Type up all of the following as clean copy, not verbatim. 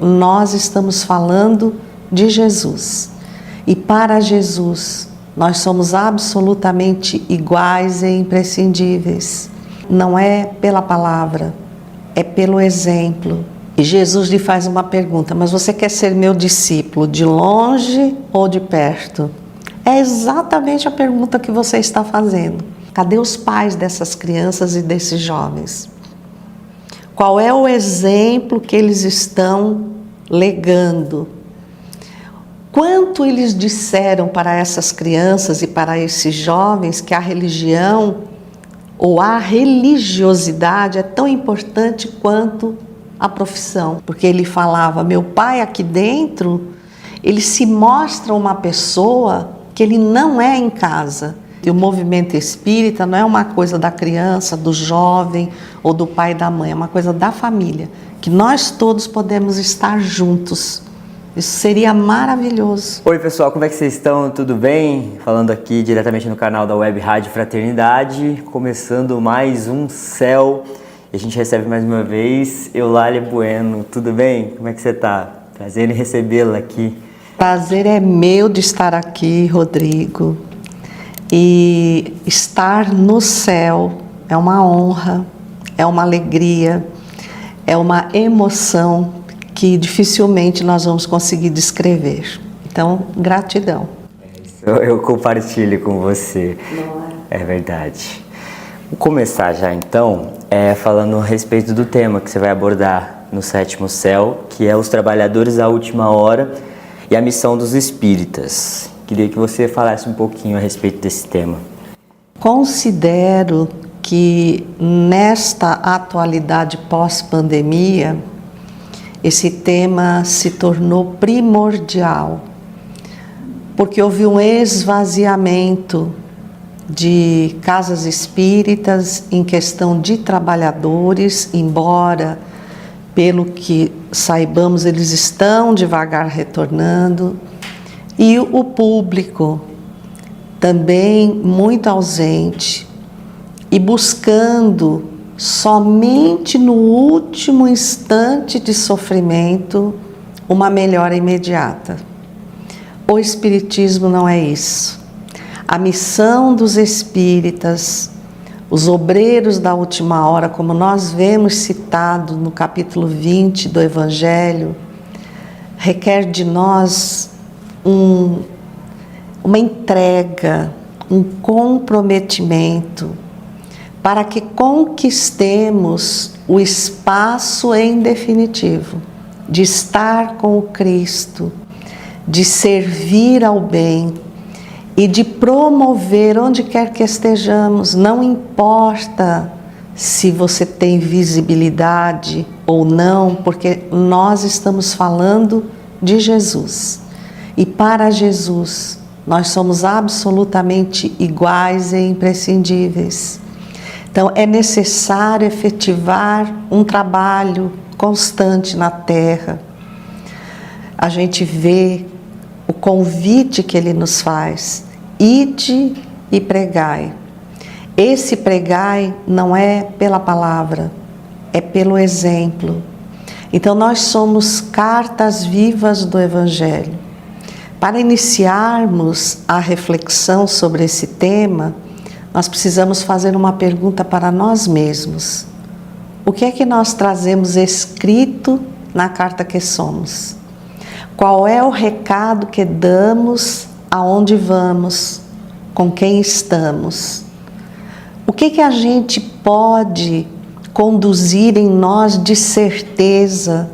nós estamos falando de Jesus. E para Jesus, nós somos absolutamente iguais e imprescindíveis. Não é pela palavra, é pelo exemplo. E Jesus lhe faz uma pergunta: mas você quer ser meu discípulo de longe ou de perto? É exatamente a pergunta que você está fazendo. Cadê os pais dessas crianças e desses jovens? Qual é o exemplo que eles estão legando? Quanto eles disseram para essas crianças e para esses jovens que a religião ou a religiosidade é tão importante quanto a profissão? Porque ele falava: meu pai aqui dentro, ele se mostra uma pessoa que ele não é em casa. E o movimento espírita não é uma coisa da criança, do jovem ou do pai e da mãe, é uma coisa da família, que nós todos podemos estar juntos. Isso seria maravilhoso. Oi pessoal, como é que vocês estão? Tudo bem? Falando aqui diretamente no canal da Web Rádio Fraternidade, começando mais um Céu. E a gente recebe mais uma vez Eulália Bueno. Tudo bem? Como é que você está? Prazer em recebê-la aqui. Prazer é meu de estar aqui, Rodrigo. E estar no céu é uma honra, é uma alegria, é uma emoção que dificilmente nós vamos conseguir descrever. Então, gratidão. Eu compartilho com você. É verdade. Vou começar já então, falando a respeito do tema que você vai abordar no Sétimo Céu, que é os trabalhadores da última hora e a missão dos espíritas. Queria que você falasse um pouquinho a respeito desse tema. Considero que nesta atualidade pós-pandemia, esse tema se tornou primordial, porque houve um esvaziamento de casas espíritas em questão de trabalhadores, embora, pelo que saibamos, eles estão devagar retornando, e o público também muito ausente e buscando somente no último instante de sofrimento uma melhora imediata. O Espiritismo não é isso. A missão dos espíritas, os obreiros da última hora, como nós vemos citado no capítulo 20 do Evangelho, requer de nós uma entrega, um comprometimento, para que conquistemos o espaço em definitivo, de estar com o Cristo, de servir ao bem e de promover onde quer que estejamos. Não importa se você tem visibilidade ou não, porque nós estamos falando de Jesus. E para Jesus, nós somos absolutamente iguais e imprescindíveis. Então, é necessário efetivar um trabalho constante na Terra. A gente vê o convite que ele nos faz: ide e pregai. Esse pregai não é pela palavra, é pelo exemplo. Então, nós somos cartas vivas do Evangelho. Para iniciarmos a reflexão sobre esse tema, nós precisamos fazer uma pergunta para nós mesmos. O que é que nós trazemos escrito na carta que somos? Qual é o recado que damos, aonde vamos, com quem estamos? O que a gente pode conduzir em nós de certeza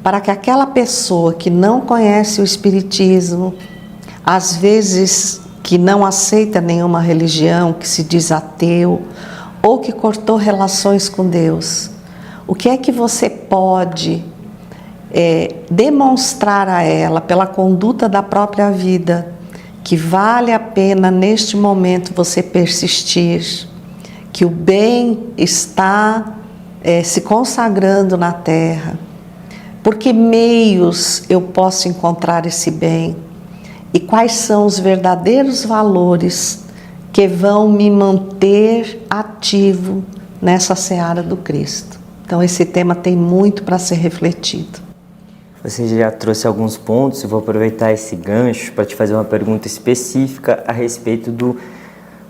para que aquela pessoa que não conhece o Espiritismo, às vezes que não aceita nenhuma religião, que se diz ateu, ou que cortou relações com Deus, o que é que você pode demonstrar a ela, pela conduta da própria vida, que vale a pena neste momento você persistir, que o bem está se consagrando na Terra? Por que meios eu posso encontrar esse bem? E quais são os verdadeiros valores que vão me manter ativo nessa seara do Cristo? Então esse tema tem muito para ser refletido. Você já trouxe alguns pontos, eu vou aproveitar esse gancho para te fazer uma pergunta específica a respeito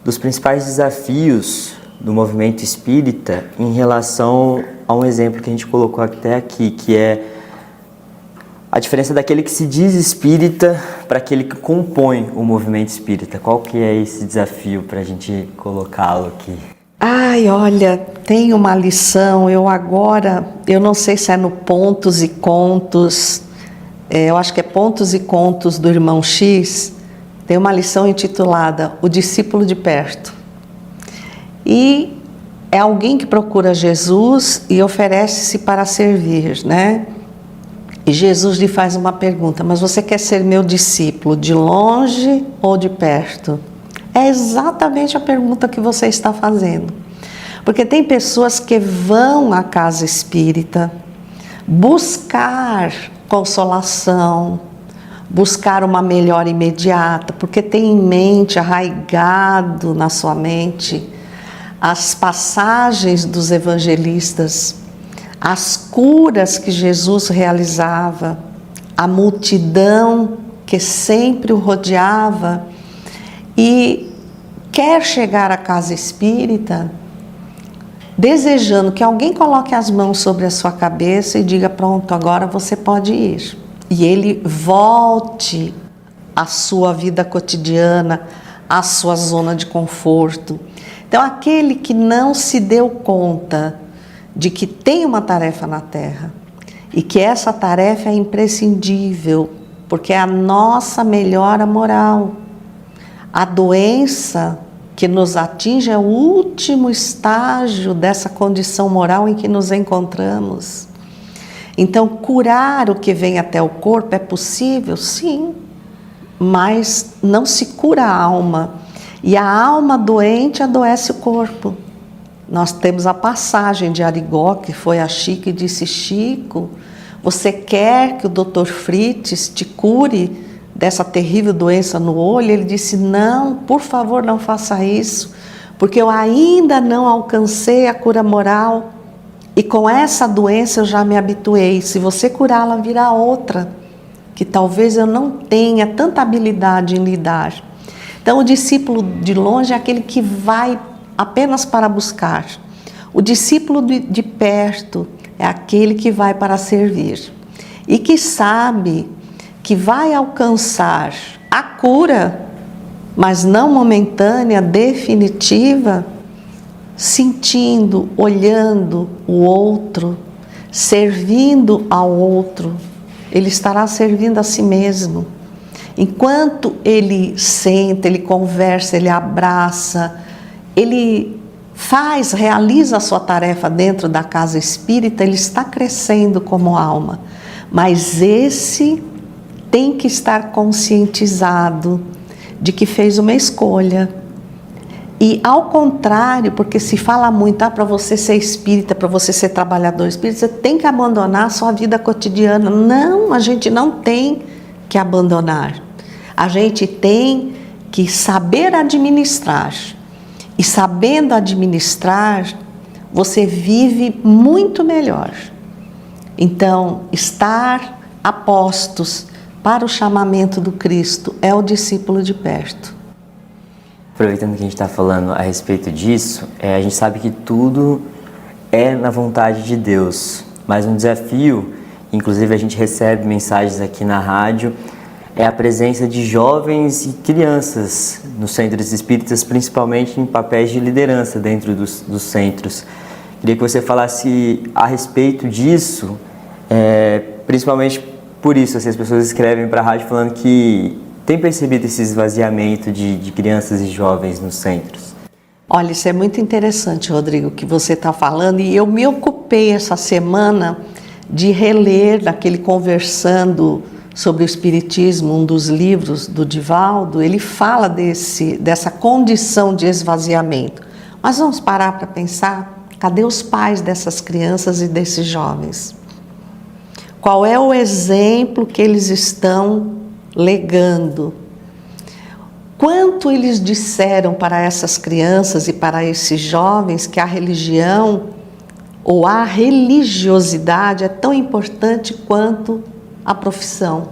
dos principais desafios do movimento espírita em relação a um exemplo que a gente colocou até aqui, que é a diferença daquele que se diz espírita para aquele que compõe o movimento espírita. Qual que é esse desafio para a gente colocá-lo aqui? Ai, olha, tem uma lição, eu não sei se é no Pontos e Contos, eu acho que é Pontos e Contos do Irmão X, tem uma lição intitulada O Discípulo de Perto. E é alguém que procura Jesus e oferece-se para servir, né? E Jesus lhe faz uma pergunta: mas você quer ser meu discípulo de longe ou de perto? É exatamente a pergunta que você está fazendo. Porque tem pessoas que vão à casa espírita buscar consolação, buscar uma melhora imediata, porque tem em mente, arraigado na sua mente, as passagens dos evangelistas, as curas que Jesus realizava, a multidão que sempre o rodeava, e quer chegar à casa espírita desejando que alguém coloque as mãos sobre a sua cabeça e diga: pronto, agora você pode ir. E ele volte à sua vida cotidiana, à sua zona de conforto. Então, aquele que não se deu conta de que tem uma tarefa na Terra e que essa tarefa é imprescindível, porque é a nossa melhora moral. A doença que nos atinge é o último estágio dessa condição moral em que nos encontramos. Então, curar o que vem até o corpo é possível? Sim, mas não se cura a alma. E a alma doente adoece o corpo. Nós temos a passagem de Arigó, que foi a Chico e disse: Chico, você quer que o Dr. Fritz te cure dessa terrível doença no olho? Ele disse: não, por favor, não faça isso, porque eu ainda não alcancei a cura moral e com essa doença eu já me habituei. Se você curá-la, virá outra, que talvez eu não tenha tanta habilidade em lidar. Então, o discípulo de longe é aquele que vai apenas para buscar. O discípulo de perto é aquele que vai para servir e que sabe que vai alcançar a cura, mas não momentânea, definitiva, sentindo, olhando o outro, servindo ao outro. Ele estará servindo a si mesmo. Enquanto ele senta, ele conversa, ele abraça, ele realiza a sua tarefa dentro da casa espírita, ele está crescendo como alma. Mas esse tem que estar conscientizado de que fez uma escolha. E ao contrário, porque se fala muito, para você ser espírita, para você ser trabalhador espírita, você tem que abandonar a sua vida cotidiana. Não, a gente não tem que abandonar. A gente tem que saber administrar. E sabendo administrar, você vive muito melhor. Então, estar a postos para o chamamento do Cristo é o discípulo de perto. Aproveitando que a gente está falando a respeito disso, a gente sabe que tudo é na vontade de Deus, mas um desafio, inclusive a gente recebe mensagens aqui na rádio, é a presença de jovens e crianças nos centros espíritas, principalmente em papéis de liderança dentro dos centros. Queria que você falasse a respeito disso, principalmente por isso, assim, as pessoas escrevem para a rádio falando que tem percebido esse esvaziamento de crianças e jovens nos centros. Olha, isso é muito interessante, Rodrigo, que você está falando, e eu me ocupei essa semana de reler naquele Conversando sobre o Espiritismo, um dos livros do Divaldo. Ele fala dessa condição de esvaziamento. Mas vamos parar para pensar, cadê os pais dessas crianças e desses jovens? Qual é o exemplo que eles estão legando? Quanto eles disseram para essas crianças e para esses jovens que a religião ou a religiosidade é tão importante quanto a profissão.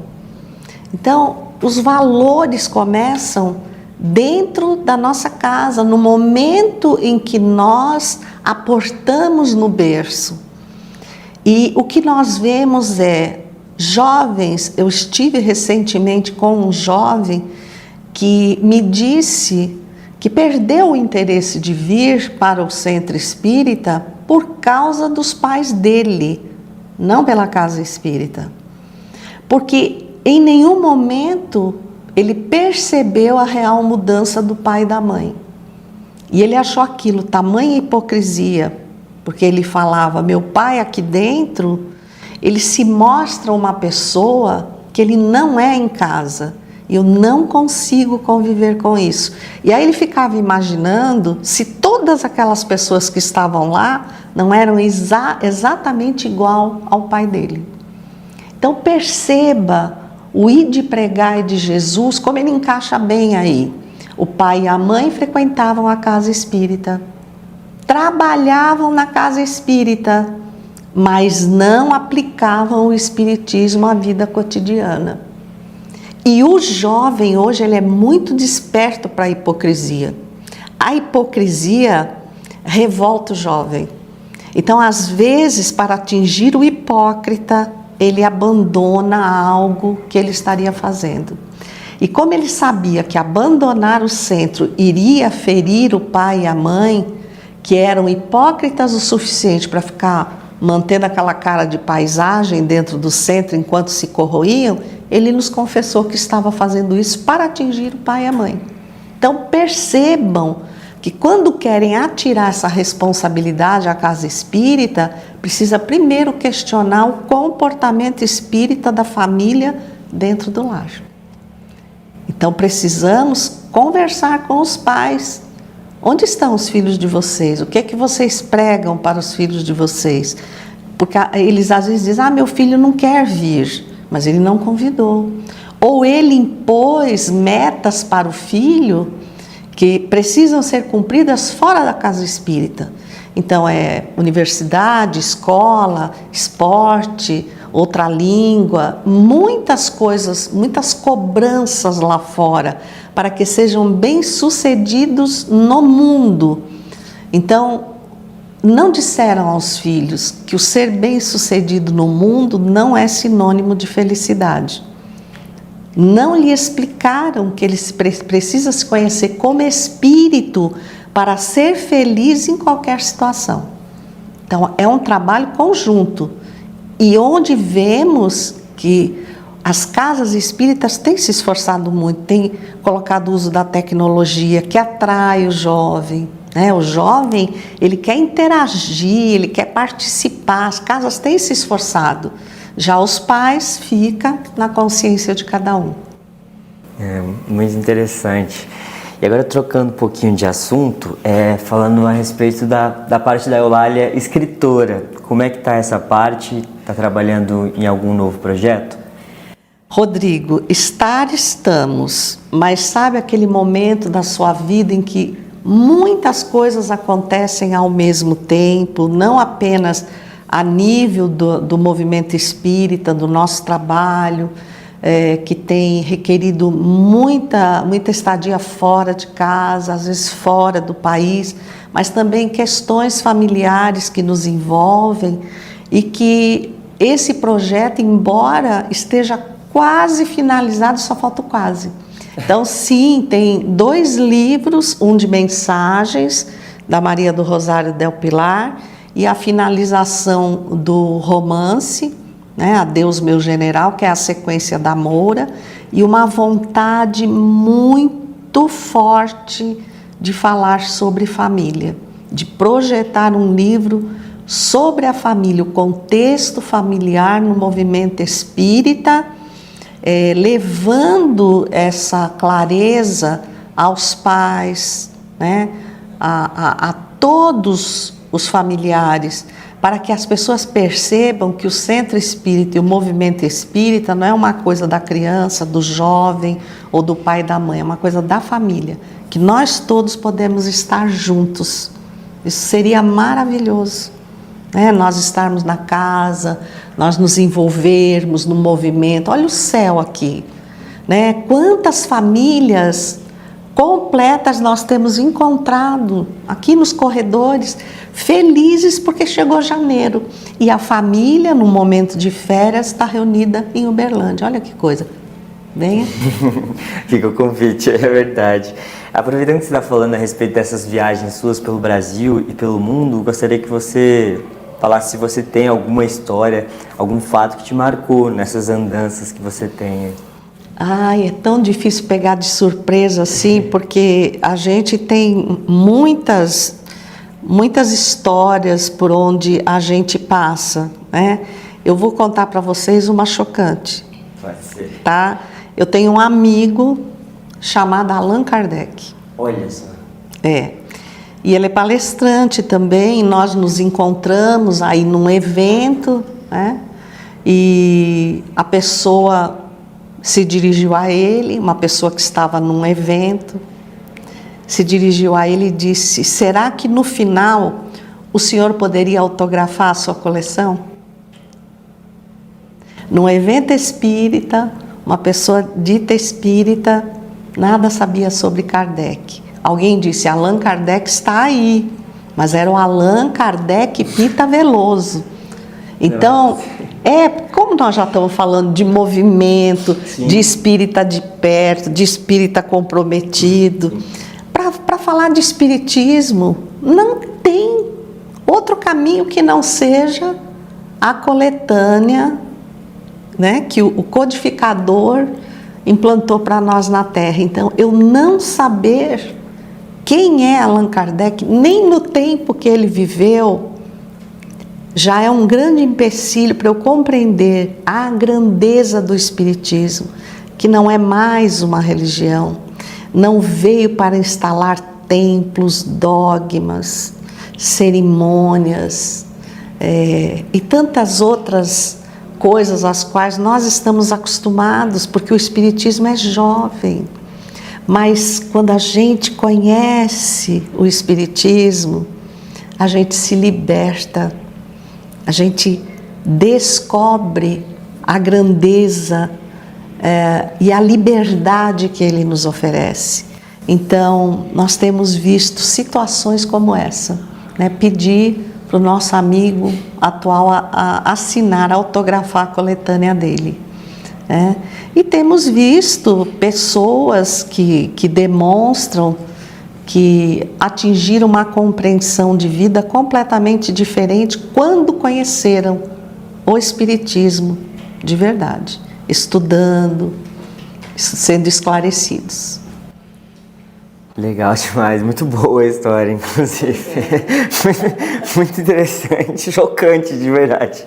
Então, os valores começam dentro da nossa casa, no momento em que nós aportamos no berço. E o que nós vemos é jovens. Eu estive recentemente com um jovem que me disse que perdeu o interesse de vir para o centro espírita por causa dos pais dele, não pela casa espírita. Porque em nenhum momento ele percebeu a real mudança do pai e da mãe. E ele achou aquilo tamanha hipocrisia, porque ele falava: meu pai aqui dentro, ele se mostra uma pessoa que ele não é em casa. Eu não consigo conviver com isso. E aí ele ficava imaginando se todas aquelas pessoas que estavam lá não eram exatamente igual ao pai dele. Então perceba o ir de pregar e de Jesus, como ele encaixa bem aí. O pai e a mãe frequentavam a casa espírita, trabalhavam na casa espírita, mas não aplicavam o espiritismo à vida cotidiana. E o jovem hoje, ele é muito desperto para a hipocrisia. A hipocrisia revolta o jovem. Então, às vezes, para atingir o hipócrita, ele abandona algo que ele estaria fazendo. E como ele sabia que abandonar o centro iria ferir o pai e a mãe, que eram hipócritas o suficiente para ficar mantendo aquela cara de paisagem dentro do centro enquanto se corroíam, ele nos confessou que estava fazendo isso para atingir o pai e a mãe. Então percebam que quando querem atirar essa responsabilidade à casa espírita, precisa primeiro questionar o comportamento espírita da família dentro do lar. Então precisamos conversar com os pais. Onde estão os filhos de vocês? O que é que vocês pregam para os filhos de vocês? Porque eles às vezes dizem: meu filho não quer vir, mas ele não convidou. Ou ele impôs metas para o filho que precisam ser cumpridas fora da casa espírita. Então é universidade, escola, esporte, outra língua, muitas coisas, muitas cobranças lá fora, para que sejam bem-sucedidos no mundo. Então, não disseram aos filhos que o ser bem-sucedido no mundo não é sinônimo de felicidade. Não lhe explicaram que ele precisa se conhecer como espírito para ser feliz em qualquer situação. Então, é um trabalho conjunto. E onde vemos que as casas espíritas têm se esforçado muito, têm colocado o uso da tecnologia que atrai o jovem, né? O jovem, ele quer interagir, ele quer participar, as casas têm se esforçado. Já os pais ficam na consciência de cada um. É muito interessante. E agora, trocando um pouquinho de assunto, falando a respeito da parte da Eulália escritora. Como é que está essa parte? Está trabalhando em algum novo projeto? Rodrigo, estamos, mas sabe aquele momento da sua vida em que muitas coisas acontecem ao mesmo tempo, não apenas a nível do movimento espírita, do nosso trabalho, que tem requerido muita estadia fora de casa, às vezes fora do país, mas também questões familiares que nos envolvem e que esse projeto, embora esteja quase finalizado, só falta o quase. Então, sim, tem 2 livros, um de mensagens, da Maria do Rosário del Pilar, e a finalização do romance, né, Adeus Meu General, que é a sequência da Moura, e uma vontade muito forte de falar sobre família, de projetar um livro sobre a família, o contexto familiar no movimento espírita, levando essa clareza aos pais, né, a todos os familiares, para que as pessoas percebam que o centro espírita e o movimento espírita não é uma coisa da criança, do jovem ou do pai e da mãe, é uma coisa da família, que nós todos podemos estar juntos. Isso seria maravilhoso. né? Nós estarmos na casa, nós nos envolvermos no movimento. Olha o céu aqui, né? Quantas famílias completas nós temos encontrado aqui nos corredores, felizes porque chegou janeiro. E a família, no momento de férias, está reunida em Uberlândia. Olha que coisa. Venha. Fica o convite, é verdade. Aproveitando que você está falando a respeito dessas viagens suas pelo Brasil e pelo mundo, gostaria que você falasse se você tem alguma história, algum fato que te marcou nessas andanças que você tem. Ai, é tão difícil pegar de surpresa assim, porque a gente tem muitas histórias por onde a gente passa, né? Eu vou contar para vocês uma chocante. Pode ser. Tá? Eu tenho um amigo chamado Allan Kardec. Olha só. É. E ele é palestrante também, nós nos encontramos aí num evento, né? E a pessoa se dirigiu a ele, uma pessoa que estava num evento, se dirigiu a ele e disse: será que no final o senhor poderia autografar a sua coleção? Num evento espírita, uma pessoa dita espírita, nada sabia sobre Kardec. Alguém disse: Allan Kardec está aí, mas era o Allan Kardec Pita Veloso. Então, como nós já estamos falando de movimento, sim, de espírita de perto, de espírita comprometido, para falar de espiritismo, não tem outro caminho que não seja a coletânea, né, que o codificador implantou para nós na Terra. Então, eu não saber quem é Allan Kardec, nem no tempo que ele viveu, já é um grande empecilho para eu compreender a grandeza do Espiritismo, que não é mais uma religião, não veio para instalar templos, dogmas, cerimônias e tantas outras coisas às quais nós estamos acostumados, porque o Espiritismo é jovem. Mas quando a gente conhece o Espiritismo, a gente se liberta, a gente descobre a grandeza e a liberdade que ele nos oferece. Então, nós temos visto situações como essa, né? Pedir para o nosso amigo atual a assinar, a autografar a coletânea dele. E temos visto pessoas que demonstram que atingiram uma compreensão de vida completamente diferente quando conheceram o Espiritismo de verdade, estudando, sendo esclarecidos. Legal demais, muito boa a história, inclusive. Muito interessante, chocante de verdade.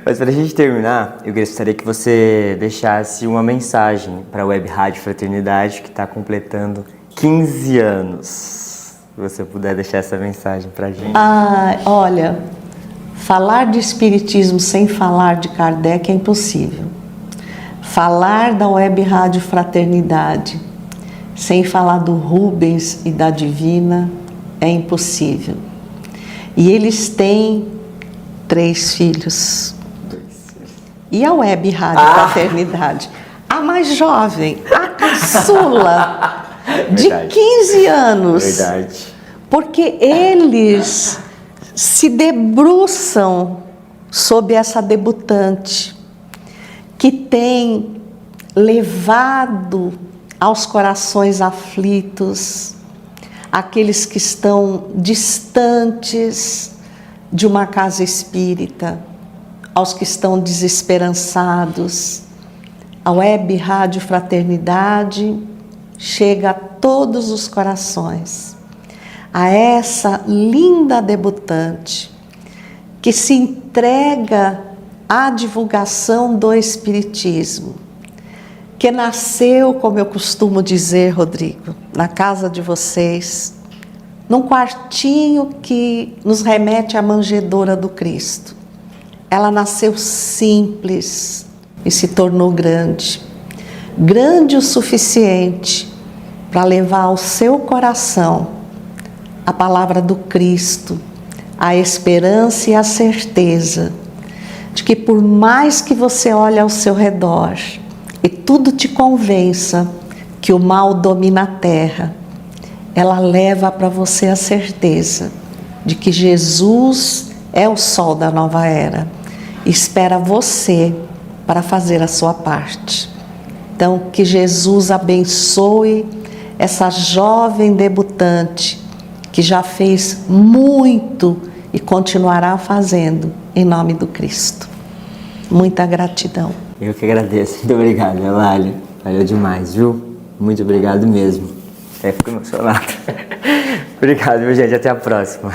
Mas para a gente terminar, eu gostaria que você deixasse uma mensagem para a Web Rádio Fraternidade, que está completando 15 anos. Se você puder deixar essa mensagem para a gente. Olha, falar de Espiritismo sem falar de Kardec é impossível. Falar da Web Rádio Fraternidade sem falar do Rubens e da Divina é impossível. E eles têm 3 filhos. E a Web Rádio Fraternidade, a mais jovem, a caçula, de 15 anos. Verdade. Porque eles se debruçam sobre essa debutante que tem levado aos corações aflitos, aqueles que estão distantes de uma casa espírita, aos que estão desesperançados. A Web Rádio Fraternidade chega a todos os corações, a essa linda debutante que se entrega à divulgação do Espiritismo, que nasceu, como eu costumo dizer, Rodrigo, na casa de vocês, num quartinho que nos remete à manjedoura do Cristo. Ela nasceu simples e se tornou grande. Grande o suficiente para levar ao seu coração a palavra do Cristo, a esperança e a certeza de que por mais que você olhe ao seu redor e tudo te convença que o mal domina a terra, ela leva para você a certeza de que Jesus é o sol da nova era e espera você para fazer a sua parte. Então, que Jesus abençoe essa jovem debutante que já fez muito e continuará fazendo, em nome do Cristo. Muita gratidão. Eu que agradeço. Muito obrigado, Eulália. Valeu demais, viu? Muito obrigado mesmo. Fico emocionado. Obrigado, viu, gente? Até a próxima.